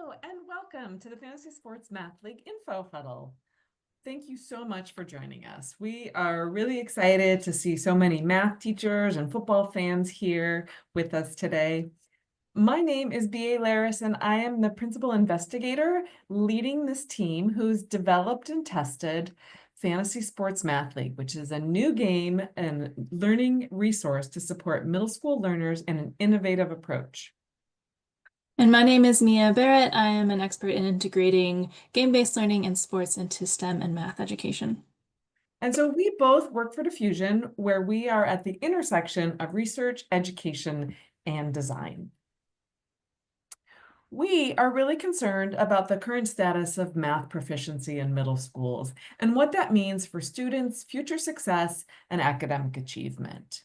Hello and welcome to the Fantasy Sports Math League Info Huddle. Thank you so much for joining us. We are really excited to see so many math teachers and football fans here with us today. My name is B.A. Laris, and I am the principal investigator leading this team who's developed and tested Fantasy Sports Math League, which is a new game and learning resource to support middle school learners in an innovative approach. And my name is Mia Barrett. I am an expert in integrating game-based learning and sports into STEM and math education. And so we both work for Diffusion, where we are at the intersection of research, education, and design. We are really concerned about the current status of math proficiency in middle schools and what that means for students' future success and academic achievement.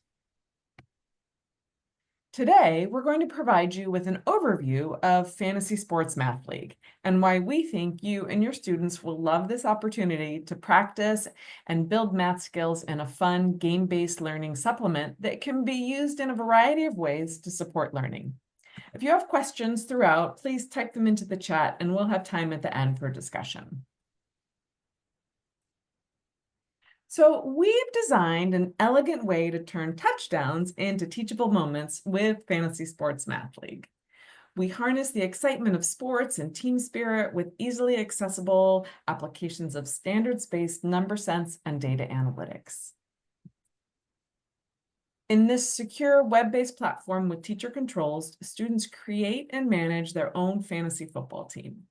Today, we're going to provide you with an overview of Fantasy Sports Math League and why we think you and your students will love this opportunity to practice and build math skills in a fun, game-based learning supplement that can be used in a variety of ways to support learning. If you have questions throughout, please type them into the chat and we'll have time at the end for discussion. So we've designed an elegant way to turn touchdowns into teachable moments with Fantasy Sports Math League. We harness the excitement of sports and team spirit with easily accessible applications of standards-based number sense and data analytics. In this secure web-based platform with teacher controls, students create and manage their own fantasy football team.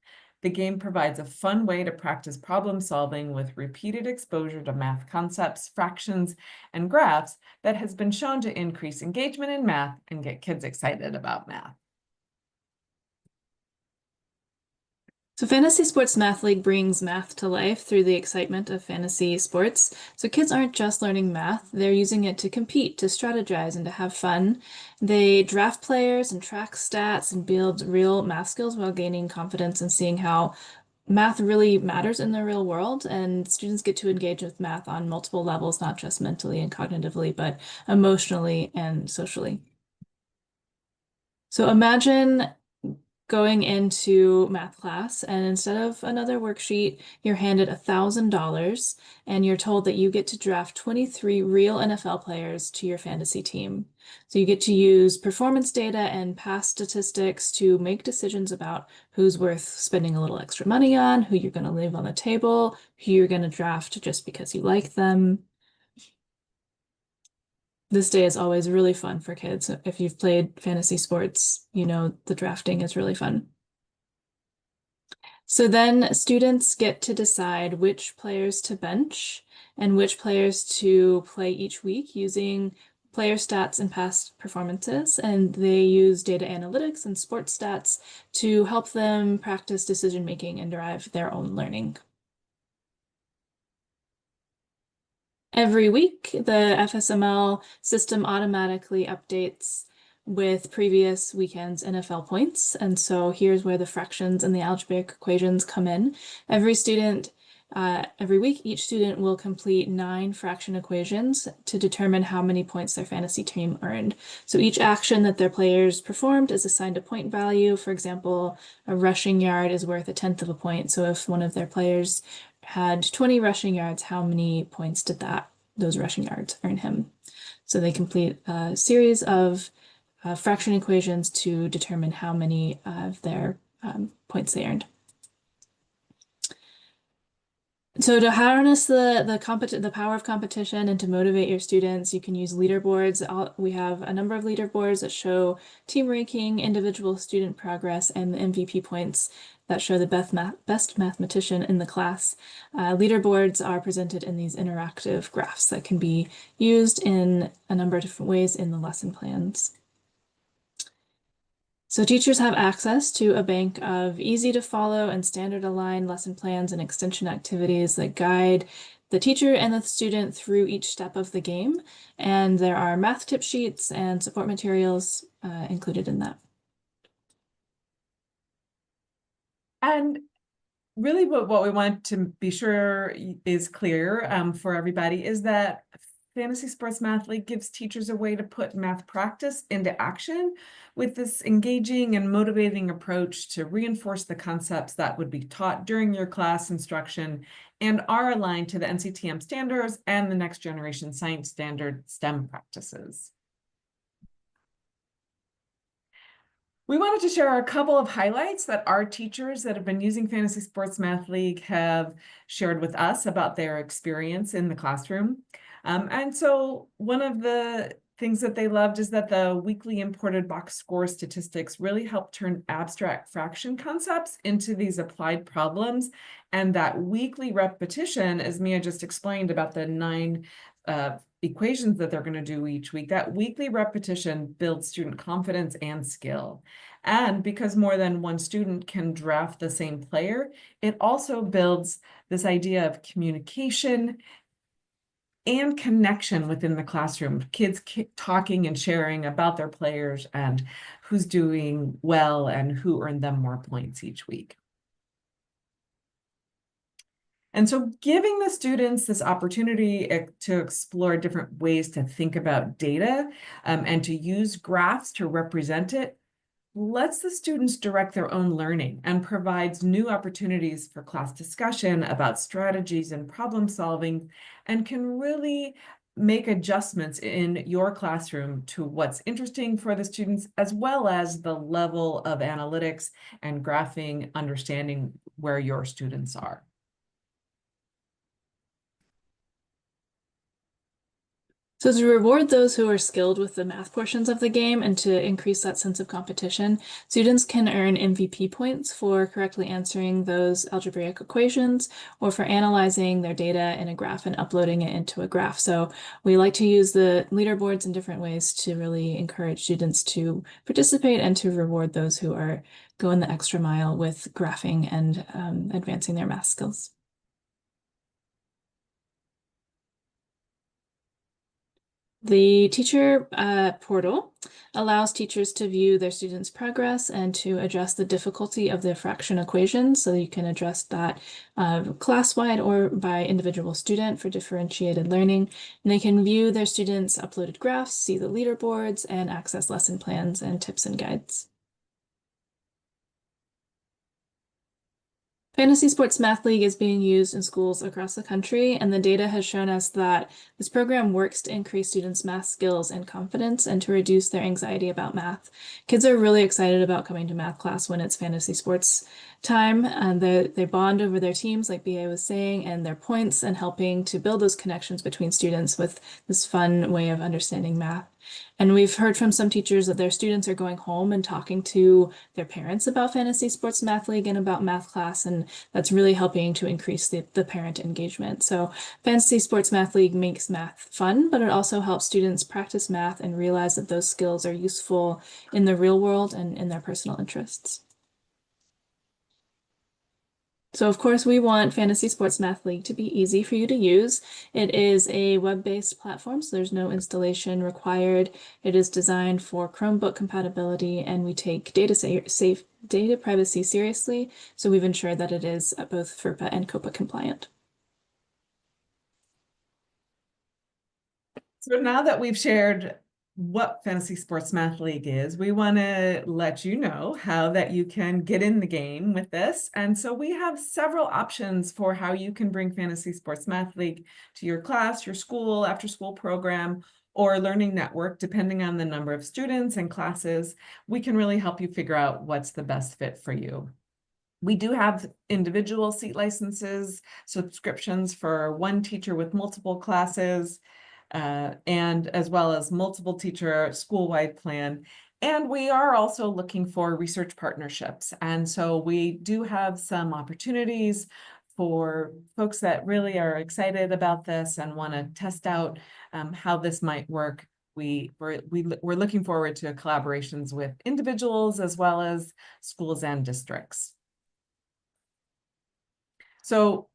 The game provides a fun way to practice problem solving with repeated exposure to math concepts, fractions, and graphs that has been shown to increase engagement in math and get kids excited about math. So Fantasy Sports Math League brings math to life through the excitement of fantasy sports. So kids aren't just learning math, they're using it to compete, to strategize, and to have fun. They draft players and track stats and build real math skills while gaining confidence and seeing how math really matters in the real world. And students get to engage with math on multiple levels, not just mentally and cognitively, but emotionally and socially. So imagine going into math class, and instead of another worksheet, you're handed $1,000 and you're told that you get to draft 23 real NFL players to your fantasy team. So you get to use performance data and past statistics to make decisions about who's worth spending a little extra money on, who you're going to leave on the table, who you're going to draft just because you like them. This day is always really fun for kids. If you've played fantasy sports, you know the drafting is really fun. So then students get to decide which players to bench and which players to play each week using player stats and past performances. And they use data analytics and sports stats to help them practice decision making and drive their own learning. Every week, the FSML system automatically updates with previous weekend's NFL points. And so here's where the fractions and the algebraic equations come in. Every week, each student will complete 9 fraction equations to determine how many points their fantasy team earned. So each action that their players performed is assigned a point value. For example, a rushing yard is worth 1/10 of a point. So if one of their players had 20 rushing yards, how many points did those rushing yards earn him? So they complete a series of fraction equations to determine how many of their points they earned. So to harness the power of competition and to motivate your students, you can use leaderboards. We have a number of leaderboards that show team ranking, individual student progress, and the MVP points that show the best mathematician in the class. Leaderboards are presented in these interactive graphs that can be used in a number of different ways in the lesson plans. So teachers have access to a bank of easy to follow and standard aligned lesson plans and extension activities that guide the teacher and the student through each step of the game. And there are math tip sheets and support materials included in that. And really what we want to be sure is clear for everybody is that Fantasy Sports Math League gives teachers a way to put math practice into action with this engaging and motivating approach to reinforce the concepts that would be taught during your class instruction and are aligned to the NCTM standards and the Next Generation Science Standard STEM practices. We wanted to share a couple of highlights that our teachers that have been using Fantasy Sports Math League have shared with us about their experience in the classroom. And so one of the things that they loved is that the weekly imported box score statistics really help turn abstract fraction concepts into these applied problems. And that weekly repetition, as Mia just explained about the 9 equations that they're going to do each week, that weekly repetition builds student confidence and skill. And because more than one student can draft the same player, it also builds this idea of communication and connection within the classroom. Kids talking and sharing about their players and who's doing well and who earned them more points each week. And so giving the students this opportunity to explore different ways to think about data and to use graphs to represent it lets the students direct their own learning and provides new opportunities for class discussion about strategies and problem solving, and can really make adjustments in your classroom to what's interesting for the students, as well as the level of analytics and graphing understanding where your students are. So to reward those who are skilled with the math portions of the game and to increase that sense of competition, students can earn MVP points for correctly answering those algebraic equations or for analyzing their data in a graph and uploading it into a graph. So we like to use the leaderboards in different ways to really encourage students to participate and to reward those who are going the extra mile with graphing and advancing their math skills. The teacher portal allows teachers to view their students' progress and to adjust the difficulty of the fraction equations. So you can adjust that class-wide or by individual student for differentiated learning. And they can view their students' uploaded graphs, see the leaderboards, and access lesson plans and tips and guides. Fantasy Sports Math League is being used in schools across the country, and the data has shown us that this program works to increase students' math skills and confidence and to reduce their anxiety about math. Kids are really excited about coming to math class when it's fantasy sports time, and they bond over their teams, like BA was saying, and their points, and helping to build those connections between students with this fun way of understanding math. And we've heard from some teachers that their students are going home and talking to their parents about Fantasy Sports Math League and about math class, and that's really helping to increase the parent engagement. So Fantasy Sports Math League makes math fun, but it also helps students practice math and realize that those skills are useful in the real world and in their personal interests. So of course we want Fantasy Sports Math League to be easy for you to use. It is a web-based platform, so there's no installation required. It is designed for Chromebook compatibility, and we take data privacy seriously. So we've ensured that it is both FERPA and COPA compliant. So now that we've shared what Fantasy Sports Math League is, we want to let you know how that you can get in the game with this. And so we have several options for how you can bring Fantasy Sports Math League to your class, your school, after school program, or learning network, depending on the number of students and classes. We can really help you figure out what's the best fit for you. We do have individual seat licenses, subscriptions for one teacher with multiple classes, and as well as multiple teacher school-wide plan. And we are also looking for research partnerships. And so we do have some opportunities for folks that really are excited about this and want to test out how this might work. We're looking forward to collaborations with individuals as well as schools and districts. So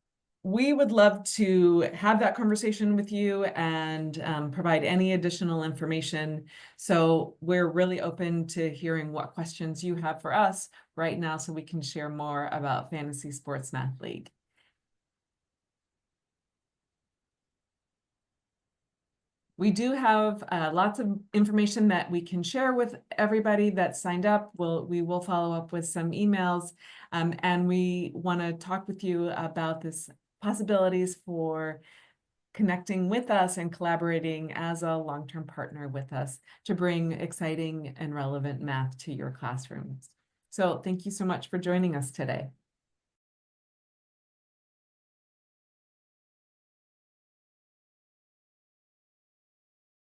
we would love to have that conversation with you and provide any additional information. So we're really open to hearing what questions you have for us right now so we can share more about Fantasy Sports Math League. We do have lots of information that we can share with everybody that signed up. We will follow up with some emails, and we want to talk with you about this possibilities for connecting with us and collaborating as a long-term partner with us to bring exciting and relevant math to your classrooms. So thank you so much for joining us today.